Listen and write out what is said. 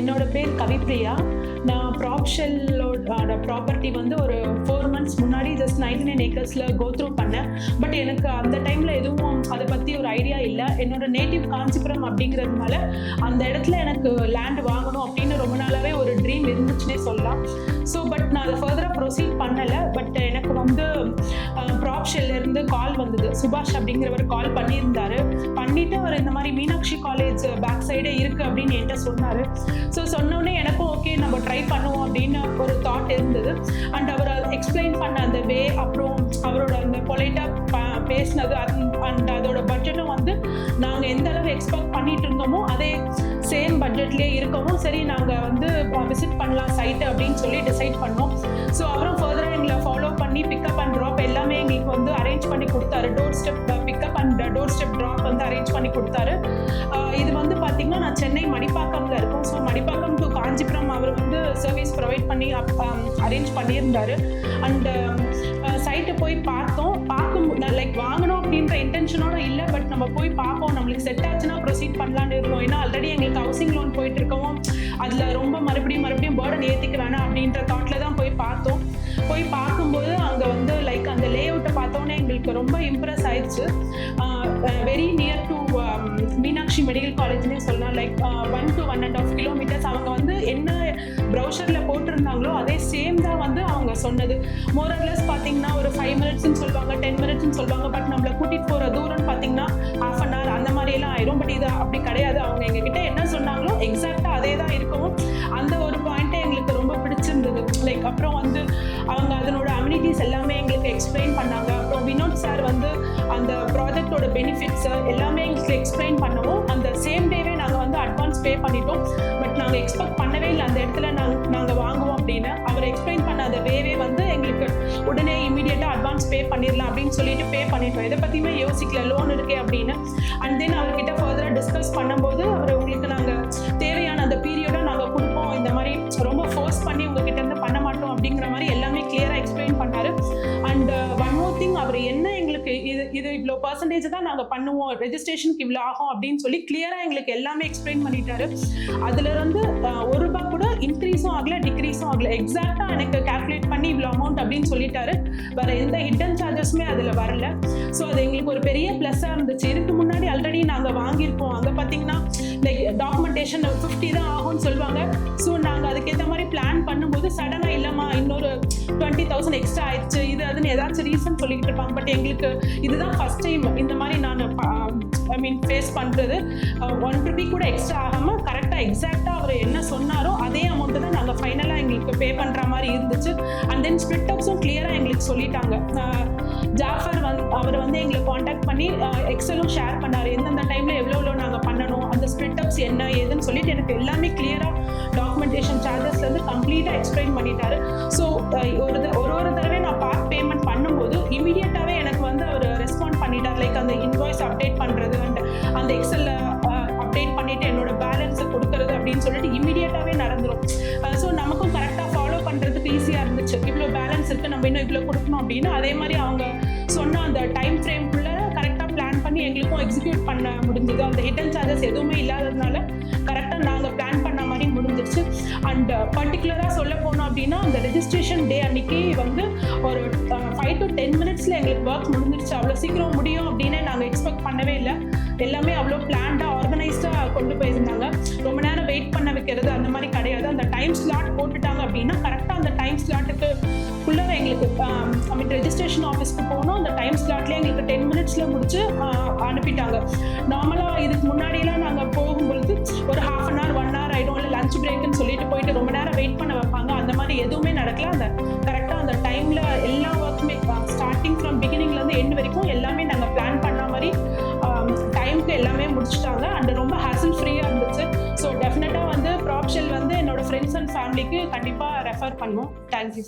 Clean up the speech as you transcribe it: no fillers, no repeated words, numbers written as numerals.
என்னோட பேர் கவிப்ரியா. நான் ப்ராப்ஷெல்லோட ப்ராப்பர்ட்டி வந்து ஒரு 4 months முன்னாடி ஜஸ்ட் 99 acresல கோ த்ரூ பண்ணேன். பட் எனக்கு அந்த டைமில் எதுவும் அதை பற்றி ஒரு ஐடியா இல்லை. என்னோட நேட்டிவ் காஞ்சிபுரம் அப்படிங்கிறதுனால அந்த இடத்துல எனக்கு லேண்ட் வாங்கணும் அப்படின்னு ரொம்ப நாளாகவே ஒரு ட்ரீம் இருந்துச்சுன்னே சொல்லலாம். ஸோ பட் நான் அதை ஃபர்தராக ப்ரொசீட் பண்ணலை. பட் எனக்கு வந்து ப்ராப்ஷெல்லேருந்து கால் வந்தது. சுபாஷ் அப்படிங்கிறவர் கால் பண்ணியிருந்தாரு. பண்ணிவிட்டு அவர் இந்த மாதிரி மீனாட்சி காலேஜ் பேக் சைடே இருக்குது அப்படின்னு என்கிட்ட சொன்னார். ஸோ சொன்னோடனே எனக்கும் ஓகே நம்ம ட்ரை பண்ணுவோம் அப்படின்னு ஒரு தாட் இருந்தது. அண்ட் அவர் எக்ஸ்பிளைன் பண்ண அந்த வே, அப்புறம் அவரோட அந்த பொலைட்டாக பேசினது, அண்ட் அதோட பட்ஜெட்டும் வந்து நாங்கள் எந்த அளவு எக்ஸ்பெக்ட் பண்ணிட்டு இருந்தோமோ அதே சேம் பட்ஜெட்லேயே இருக்கவும் சரி நாங்கள் வந்து விசிட் பண்ணலாம் சைட்டு அப்படின்னு சொல்லி டிசைட் பண்ணோம். ஸோ அப்புறம் ஃபர்தராக எங்களை ஃபாலோ பண்ணி பிக்கப் அண்ட் ட்ராப் எல்லாமே எங்களுக்கு வந்து அரேஞ்ச் பண்ணி கொடுத்தாரு. Door step pickup and door step drop வந்து அரேஞ்ச் பண்ணி கொடுத்தாரு. இது வந்து பார்த்திங்கன்னா நான் சென்னை மடிப்பாக்கமில் இருக்கோம். ஸோ மடிப்பாக்கம் டு காஞ்சிபுரம் அவர் வந்து சர்வீஸ் ப்ரொவைட் பண்ணி அரேஞ்ச் பண்ணியிருந்தார். அண்ட் சைட்டை போய் பார்த்தோம். லைக் வாங்கணும் அப்படின்ற இன்டென்ஷனோட இல்லை, பட் நம்ம போய் பார்ப்போம், நம்மளுக்கு செட் ஆச்சுன்னா ப்ரொசீட் பண்ணலான்னு இருக்கோம். ஏன்னா ஆல்ரெடி எங்களுக்கு ஹவுசிங் லோன் போயிட்டு இருக்கவும் அதில் ரொம்ப மறுபடியும் பேர்டன் ஏற்றிக்க வேணாம் அப்படின்ற தாட்டில் தான் போய் பார்த்தோம். போய் பார்க்கும்போது அங்கே வந்து லைக் அந்த லே அவுட்டை பார்த்தோன்னே எங்களுக்கு ரொம்ப இம்ப்ரெஸ் ஆயிடுச்சு. Very near to Meenakshi medical காலேஜ்னே சொல்லலாம். Like 1 to 1.5 kilometers. அவங்க வந்து என்ன ப்ரௌசரில் போட்டிருந்தாங்களோ அதே சேம் தான் வந்து அவங்க சொன்னது. மோரர்லெஸ் பார்த்தீங்கன்னா ஒரு 5 minutes சொல்லுவாங்க, 10 minutes சொல்லுவாங்க. பட் நம்மளை கூட்டிகிட்டு போகிற தூரம்னு பார்த்தீங்கன்னா ½ an hour அந்த மாதிரியெல்லாம் ஆயிரும். பட் இது அப்படி கிடையாது. அவங்க எங்ககிட்ட என்ன சொன்னாங்களோ எக்ஸாக்டாக அதே தான் இருக்கவும் அந்த ஒரு பாயிண்ட்டே எங்களுக்கு ரொம்ப பிடிச்சிருந்தது. லைக் அப்புறம் வந்து அவங்க அதனோட அம்யூனிட்டிஸ் எல்லாமே எங்களுக்கு எக்ஸ்பிளைன் பண்ணாங்க. அப்புறம் வினோத் சார் வந்து அந்த ப்ராஜெக்டோட பெனிஃபிட்ஸ் எல்லாமே எங்களுக்கு எக்ஸ்பிளைன் பண்ணவும் அந்த சேம் டேவே நாங்கள் வந்து அட்வான்ஸ் பே பண்ணிட்டோம். பட் நாங்கள் எக்ஸ்பெக்ட் பண்ணவே இல்லை அந்த இடத்துல நாங்கள் வாங்குவோம் அப்படின்னு. அவர் எக்ஸ்பிளைன் பண்ண அந்த வேவே வந்து எங்களுக்கு உடனே இமீடியட்டாக அட்வான்ஸ் பே பண்ணிடலாம் அப்படின்னு சொல்லிட்டு பே பண்ணிட்டோம். இதை பற்றியுமே யோசிக்கல, லோன் இருக்கே அப்படின்னு. அண்ட் தென் அவர்கிட்ட ஃபர்தராக டிஸ்கஸ் பண்ணும்போது அவர் உங்களுக்கு நாங்கள் தேவையான அந்த பீரியடை நாங்கள் கொடுப்போம், இந்த மாதிரி ரொம்ப ஃபோர்ஸ் பண்ணி உங்ககிட்ட இருந்து பண்ண மாட்டோம் அப்படிங்கிற மாதிரி எல்லாமே கிளியராக எக்ஸ்பிளைன் பண்ணார். அண்ட் ஒன் மோர் திங், அவர் என்ன எங்களுக்கு இது இவ்வளோ பர்சன்டேஜ் தான் நாங்கள் பண்ணுவோம், ரெஜிஸ்ட்ரேஷனுக்கு இவ்வளோ ஆகும் அப்படின்னு சொல்லி கிளியராக எங்களுக்கு எல்லாமே எக்ஸ்பிளைன் பண்ணிட்டாரு. அதுல இருந்து ₹1 கூட இன்க்ரீஸும் ஆகல, டிக்ரீஸும் ஆகல. எக்ஸாக்டா எனக்கு கால்குலேட் பண்ணி இவ்வளோ அமௌண்ட் அப்படின்னு சொல்லிட்டாரு. வேற எந்த ஹிடன் சார்ஜஸுமே அதுல வரல. ஸோ அது எங்களுக்கு ஒரு பெரிய ப்ளஸ்ஸா இருந்துச்சு. இதுக்கு முன்னாடி ஆல்ரெடி நாங்கள் வாங்கியிருப்போம். அங்கே பார்த்தீங்கன்னா லைக் டாக்குமெண்டேஷன் 50 தான் ஆகும்னு சொல்லுவாங்க. ஸோ நாங்கள் அதுக்கேற்ற மாதிரி பிளான் பண்ணும்போது சடனாக இல்லைம்மா இன்னொரு 20,000 எக்ஸ்ட்ரா ஆயிடுச்சு, இது அதுன்னு ஏதாச்சும் ரீசன் சொல்லிக்கிட்டு இருப்பாங்க. பட் எங்களுக்கு இதுதான் ஃபர்ஸ்ட் டைம் இந்த மாதிரி நான் ஃபேஸ் பண்ணுறது. ₹1 கூட எக்ஸ்ட்ரா ஆகாமல் கரெக்டாக எக்ஸாக்டாக அவர் என்ன சொன்னாரோ அதே அமௌண்ட்டு தான் நாங்கள் ஃபைனலாக எங்களுக்கு பே பண்ணுற மாதிரி இருந்துச்சு. அண்ட் தென் ஸ்பிளிட் அப்ஸும் கிளியராக எங்களுக்கு சொல்லிட்டாங்க. ஜாஃபர் அவர் வந்து எங்களை காண்டாக்ட் பண்ணி எக்ஸலும் ஷேர் பண்ணார். எந்தெந்த டைமில் எவ்வளோ நாங்கள் பண்ணணும், அந்த ஸ்பிளிட் அப்ஸ் என்ன ஏதுன்னு சொல்லிட்டு எனக்கு எல்லாமே கிளியராக டாக்குமெண்டேஷன் சார்ஜஸ்லேருந்து கம்ப்ளீட்டாக எக்ஸ்பிளைன் பண்ணிட்டாரு. ஸோ ஒரு தடவை நான் பார்ட் பேமெண்ட் பண்ணும்போது இமீடியட்டாகவே எனக்கு வந்து அவர் ரெஸ்பாண்ட் பண்ணிட்டார். லைக் அந்த இன்வாய்ஸ் அப்டேட் பண்ணுறது அண்ட் அந்த எக்ஸலில் அப்டேட் பண்ணிவிட்டு என்னோட பேலன்ஸை கொடுக்கறது அப்படின்னு சொல்லிட்டு இமீடியட்டாகவே நடந்துடும். ஸோ நமக்கும் கரெக்டாக ஃபாலோ பண்ணுறதுக்கு ஈஸியாக இருந்துச்சு. இவ்வளோ பேலன்ஸ் இருக்குது, நம்ம இன்னும் இவ்வளோ கொடுக்கணும் அப்படின்னு. அதே மாதிரி அவங்க சொன்ன அந்த டைம் ஃப்ரேம்குள்ளே கரெக்டாக பிளான் பண்ணி எங்களுக்கும் எக்ஸிக்யூட் பண்ண முடிஞ்சது. அந்த ஹிடன் சார்ஜஸ் எதுவுமே இல்லாததுனால கரெக்டாக நாங்கள் பிளான் பண்ண மாதிரி முடிஞ்சிருச்சு. அண்ட் பர்டிகுலராக சொல்ல போனோம் அப்படின்னா அந்த ரெஜிஸ்ட்ரேஷன் டே அன்னைக்கு வந்து ஒரு 5 to 10 minutes எங்களுக்கு ஒர்க் முடிஞ்சிருச்சு. அவ்வளோ சீக்கிரம் முடியும் அப்படின்னு நாங்கள் எக்ஸ்பெக்ட் பண்ணவே இல்லை. எல்லாமே அவ்வளோ பிளான்டாக ஆர்கனைஸ்டாக கொண்டு போயிருந்தாங்க. ரொம்ப நேரம் வெயிட் பண்ண வைக்கிறது அந்த மாதிரி கிடையாது. அந்த டைம் ஸ்லாட் போட்டுட்டாங்க அப்படின்னா கரெக்டாக அந்த டைம் ஸ்லாட்டுக்கு ஃபுல்லாக எங்களுக்கு ரெஜிஸ்ட்ரேஷன் ஆஃபீஸ்க்கு போகணும். அந்த டைம் ஸ்லாட்லேயே எங்களுக்கு 10 minutes முடிச்சு அனுப்பிட்டாங்க. நார்மலாக இதுக்கு முன்னாடியெல்லாம் நாங்கள் போகும்பொழுது ஒரு ½ an hour 1 hour ஆகிடும், இல்லை லஞ்ச் பிரேக்குன்னு சொல்லிட்டு போயிட்டு ரொம்ப நேரம் வெயிட் பண்ண வைப்பாங்க. அந்த மாதிரி எதுவுமே நடக்கல. அந்த கரெக்டாக அந்த டைமில் எல்லா ஒர்க்குமே ஸ்டார்டிங் ஃப்ரம் பிகினிங்லேருந்து எண்ட் வரைக்கும் எல்லாமே நாங்கள் பிளான் பண்ண மாதிரி டைமுக்கு எல்லாமே முடிச்சுட்டாங்க. அண்ட் ரொம்ப ஹேசல் ஃப்ரீயாக இருந்துச்சு. ஸோ டெஃபினட்டாக வந்து ப்ராப்ஷெல் வந்து என்னோட ஃப்ரெண்ட்ஸ் அண்ட் ஃபேமிலிக்கு கண்டிப்பாக ரெஃபர் பண்ணுவோம். தேங்க்யூ.